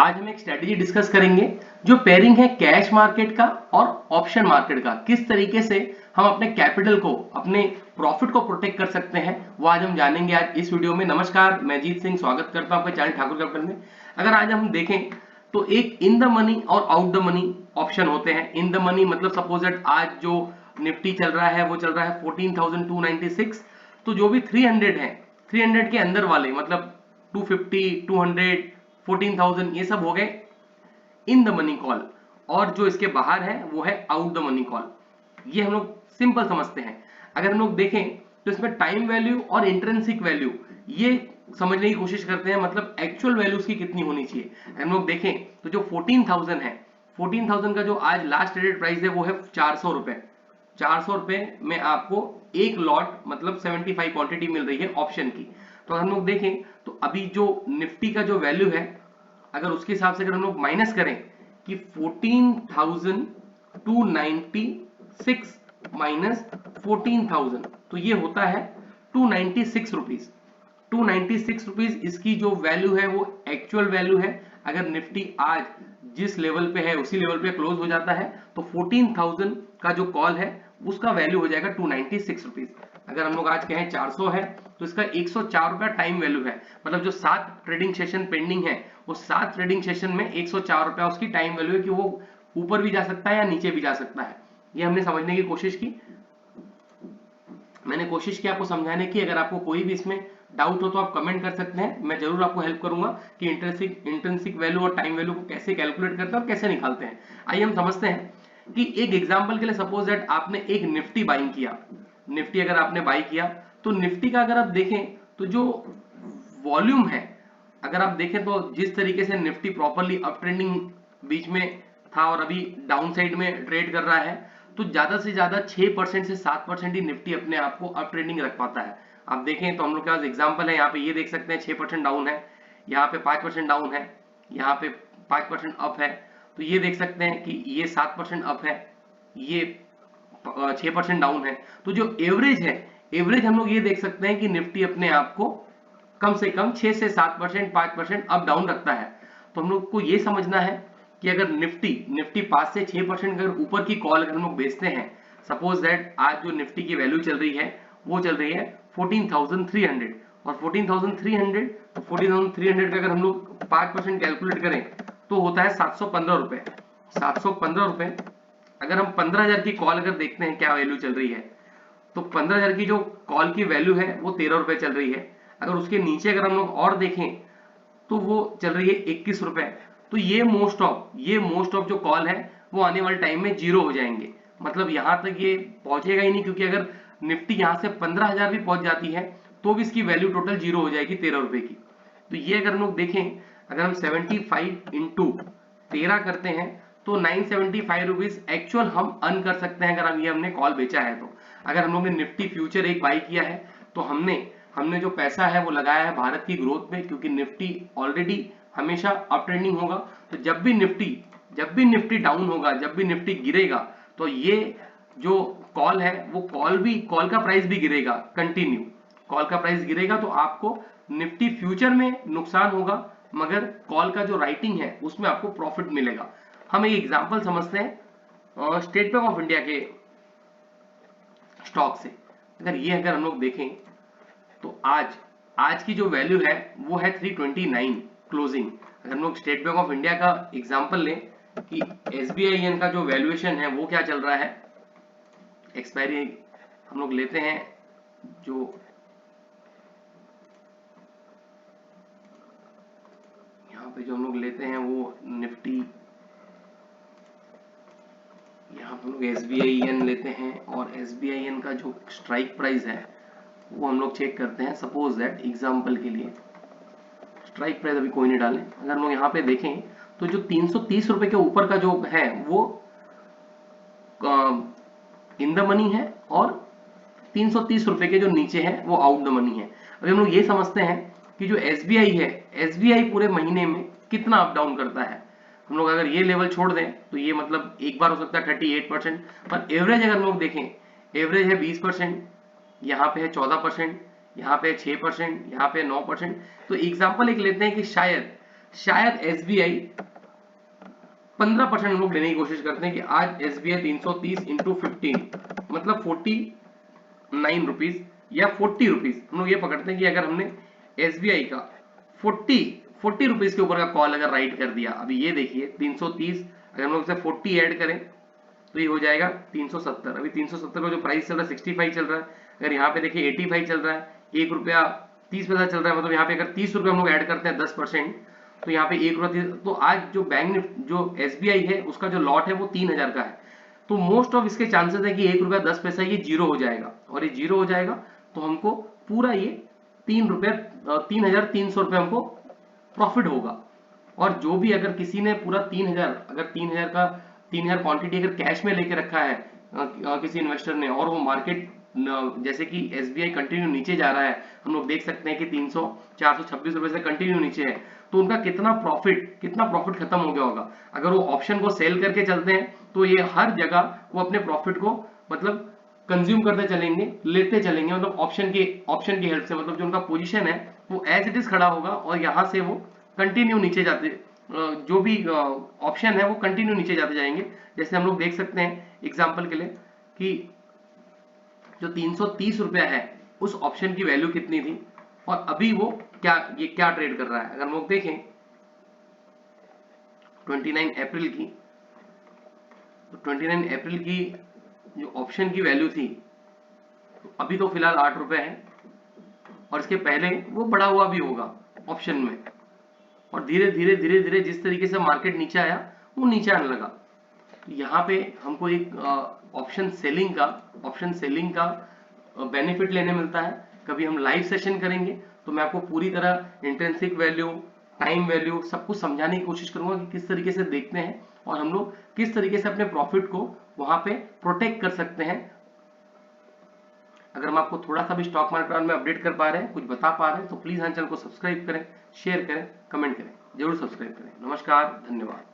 आज हम एक स्ट्रेटेजी डिस्कस करेंगे जो पेयरिंग है कैश मार्केट का और ऑप्शन मार्केट का। किस तरीके से हम अपने कैपिटल को, अपने प्रॉफिट को प्रोटेक्ट कर सकते हैं, वो आज हम जानेंगे आज इस वीडियो में। नमस्कार, मैं जीत सिंह स्वागत करता हूं आपके चैनल ठाकुर कैपिटल में। अगर आज हम देखें तो एक इन द मनी और आउट द मनी ऑप्शन होते हैं। इन द मनी मतलब सपोज दैट आज जो निफ्टी चल रहा है वो चल रहा है 14,296, तो जो भी 300 है, 300 के अंदर वाले मतलब 250, 200, 14,000 ये सब हो गए इन द मनी कॉल, और जो इसके बाहर है वो है आउट द मनी कॉल। ये हम लोग सिंपल समझते हैं। अगर हम लोग देखें तो इसमें टाइम वैल्यू और इंट्रिंसिक वैल्यू ये समझने की कोशिश करते हैं, मतलब एक्चुअल वैल्यू उसकी कितनी होनी चाहिए। हम लोग देखें तो जो 14,000 है, 14,000 का जो आज लास्ट ट्रेडेड प्राइस है वो है 400 रुपए। 400 रुपए में आपको एक लॉट मतलब 75 क्वांटिटी मिल रही है ऑप्शन की। तो हम लोग देखें तो अभी जो निफ्टी का जो वैल्यू है, अगर उसके हिसाब से अगर हम लोग माइनस करें कि 14,296 माइनस 14,000 तो ये होता है 296 रुपीज। 296 रुपीज इसकी जो वैल्यू है वो एक्चुअल वैल्यू है। अगर निफ्टी आज जिस लेवल पे है उसी लेवल पे क्लोज हो जाता है तो 14,000 का जो कॉल है उसका वैल्यू हो जाएगा 296 रुपीज। अगर हम लोग आज कहें 400 है तो इसका 104 रुपया टाइम वैल्यू है, मतलब जो 7 ट्रेडिंग सेशन पेंडिंग है वो 7 ट्रेडिंग सेशन में 104 रुपया उसकी टाइम वैल्यू है कि वो ऊपर भी जा सकता है या नीचे भी जा सकता है। ये हमने समझने की कोशिश की। मैंने कोशिश की आपको समझाने की। अगर आपको कोई भी इसमें डाउट हो तो आप कमेंट कर सकते हैं, मैं जरूर आपको हेल्प करूंगा कि इंट्रिंसिक वैल्यू और टाइम वैल्यू को कैसे कैलकुलेट करते हैं और कैसे निकालते हैं। आइए हम समझते हैं कि एक एग्जांपल के लिए सपोज दैट आपने एक निफ्टी बाइंग किया। निफ्टी अगर आपने बाई किया तो निफ्टी का अगर आप देखें तो जो वॉल्यूम है, अगर आप देखें तो जिस तरीके से निफ्टी प्रॉपरली अप ट्रेंडिंग बीच में था और अभी डाउन साइड में ट्रेड कर रहा है, तो ज्यादा से ज्यादा 6% से 7% ही निफ्टी अपने आप को अप ट्रेंडिंग रख पाता है। आप देखें तो हम लोग के पास एग्जांपल है, यहाँ पे ये देख सकते हैं 6% डाउन है, यहाँ पे 5% डाउन है, यहाँ पे 5% अप है। तो ये देख सकते हैं कि ये 7% अप है, ये 6% डाउन है। तो जो एवरेज है, एवरेज हम लोग ये देख सकते हैं कि निफ्टी अपने आप को कम से कम 6 से 7%, 5% अप डाउन रखता है। तो हम लोग को ये समझना है कि अगर निफ्टी 5 से 6% अगर ऊपर की कॉल अगर हम लोग बेचते हैं, सपोज दैट आज जो निफ्टी की वैल्यू चल रही है वो चल रही है 14,300, और 14,300 तो 14,300 का अगर हम लोग 5% कैलकुलेट करें तो होता है 715 रुपए। 715 रुपए अगर हम 15,000 की कॉल अगर देखते हैं क्या वैल्यू चल रही है, तो 15,000 की जो कॉल की वैल्यू है वो 13 रुपए चल रही है। अगर उसके नीचे अगर हम लोग और देखें तो वो चल रही है 21 रुपए। तो ये मोस्ट ऑफ जो कॉल है वो आने वाले टाइम में जीरो हो जाएंगे, मतलब यहां तक ये पहुंचेगा ही नहीं, क्योंकि अगर निफ्टी यहां से 15,000 भी पहुंच जाती है तो भी इसकी वैल्यू टोटल जीरो हो जाएगी 13 रुपए की। तो ये अगर हम लोग देखें, अगर हम 75 इंटू 13 करते हैं तो 975 रुपीज एक्चुअल हम अर्न कर सकते हैं अगर हम ये हमने कॉल बेचा है तो। अगर हम लोग ने निफ्टी फ्यूचर एक बाई किया है तो हमने जो पैसा है वो लगाया है भारत की ग्रोथ में, क्योंकि निफ्टी ऑलरेडी हमेशा अप ट्रेंडिंग होगा। तो जब भी निफ्टी डाउन होगा, जब भी निफ्टी गिरेगा, तो ये जो कॉल है वो कॉल का प्राइस भी गिरेगा, कंटिन्यू कॉल का प्राइस गिरेगा। तो आपको निफ्टी फ्यूचर में नुकसान होगा, मगर कॉल का जो राइटिंग है उसमें आपको प्रॉफिट मिलेगा। हम एक एग्जांपल समझते हैं स्टेट बैंक ऑफ इंडिया के स्टॉक से। अगर हम लोग देखें तो आज की जो वैल्यू है वो है 329 क्लोजिंग। अगर हम लोग स्टेट बैंक ऑफ इंडिया का एग्जांपल लें कि SBIN का जो वैल्यूएशन है वो क्या चल रहा है, एक्सपायरी हम लोग लेते हैं, जो यहाँ पे जो हम लोग लेते हैं वो निफ्टी, यहाँ पे हम लोग SBIN लेते हैं, और SBIN का जो स्ट्राइक प्राइस है वो हम लोग चेक करते हैं। सपोज दैट एग्जांपल के लिए स्ट्राइक प्राइस अभी कोई नहीं डालें, अगर हम लोग यहाँ पे देखें तो जो 330 रुपए के ऊपर का जो है वो इन द मनी है, और 330 रुपए के जो नीचे है वो आउट द मनी है। अभी हम लोग ये समझते हैं कि जो SBI है, SBI पूरे महीने में कितना अप डाउन करता है। हम लोग अगर ये लेवल छोड़ दें तो ये मतलब एक बार हो सकता है 38%, पर एवरेज अगर हम लोग देखें, एवरेज है 20%, यहाँ पे है 14%, यहाँ पे 6%, यहाँ पे 9%। तो एग्जांपल एक लेते हैं कि शायद SBI 15% हम लोग लेने की कोशिश करते हैं कि आज SBI 330 इंटू 15 मतलब 49 रुपीज या 40 रुपीज, हम लोग ये पकड़ते हैं कि अगर हमने SBI का 40 रुपीज के ऊपर का कॉल अगर राइट कर दिया, अभी ये देखिए 330 अगर हम लोग इसे 40 ऐड करें तो ये हो जाएगा 370। अभी 370 का जो प्राइस चल रहा है 65 चल रहा है, अगर यहाँ पे देखिए 85 चल रहा है, 1 रुपया 30 पैसा चल रहा है, मतलब यहाँ पे अगर 30 रुपये हम लोग ऐड करते हैं 10%, तो यहाँ पे 1 रुपया, तो आज जो बैंक निफ्टी जो SBI है उसका जो लॉट है वो 3000 का है, तो मोस्ट ऑफ इसके चांसेस है कि 1 रुपया 10 पैसा ये जीरो हो जाएगा, और ये जीरो हो जाएगा तो हमको पूरा ये 3,300 रुपये हमको प्रॉफिट होगा। और जो भी अगर किसी ने पूरा 3000 अगर 3000 क्वांटिटी अगर कैश में लेके रखा है किसी इन्वेस्टर ने, और वो मार्केट जैसे कि SBI कंटिन्यू नीचे जा रहा है, हम लोग देख सकते हैं कि 426 रुपए से कंटिन्यू नीचे है, तो उनका कितना प्रॉफिट खत्म हो गया होगा। अगर वो ऑप्शन को सेल करके चलते हैं तो ये हर जगह वो अपने प्रॉफिट को मतलब कंज्यूम करते चलेंगे, लेते चलेंगे, मतलब ऑप्शन की हेल्प से, मतलब जो उनका पोजीशन है वो एज इट इज खड़ा होगा और यहाँ से वो कंटिन्यू नीचे जाते, जो भी ऑप्शन है वो कंटिन्यू नीचे जाते जाएंगे। जैसे हम लोग देख सकते हैं एग्जांपल के लिए कि जो 330 रुपया है उस ऑप्शन की वैल्यू कितनी थी और अभी वो क्या ट्रेड कर रहा है। अगर हम लोग देखें 29 अप्रैल की, तो 29 अप्रैल की जो ऑप्शन की वैल्यू थी अभी तो फिलहाल 8 रुपए है, और इसके पहले वो बढ़ा हुआ भी होगा ऑप्शन में, और धीरे धीरे जिस तरीके से मार्केट नीचे आया वो नीचे आने लगा। यहाँ पे हमको एक ऑप्शन सेलिंग का बेनिफिट लेने मिलता है। कभी हम लाइव सेशन करेंगे तो मैं आपको पूरी तरह इंट्रिंसिक वैल्यू, टाइम वैल्यू सब कुछ समझाने की कोशिश करूंगा कि किस तरीके से देखते हैं और हम लोग किस तरीके से अपने प्रॉफिट को वहां पे प्रोटेक्ट कर सकते हैं। अगर हम आपको थोड़ा सा भी स्टॉक मार्केट में अपडेट कर पा रहे हैं, कुछ बता पा रहे हैं, तो प्लीज हमारे चैनल को सब्सक्राइब करें, शेयर करें, कमेंट करें, जरूर सब्सक्राइब करें। नमस्कार, धन्यवाद।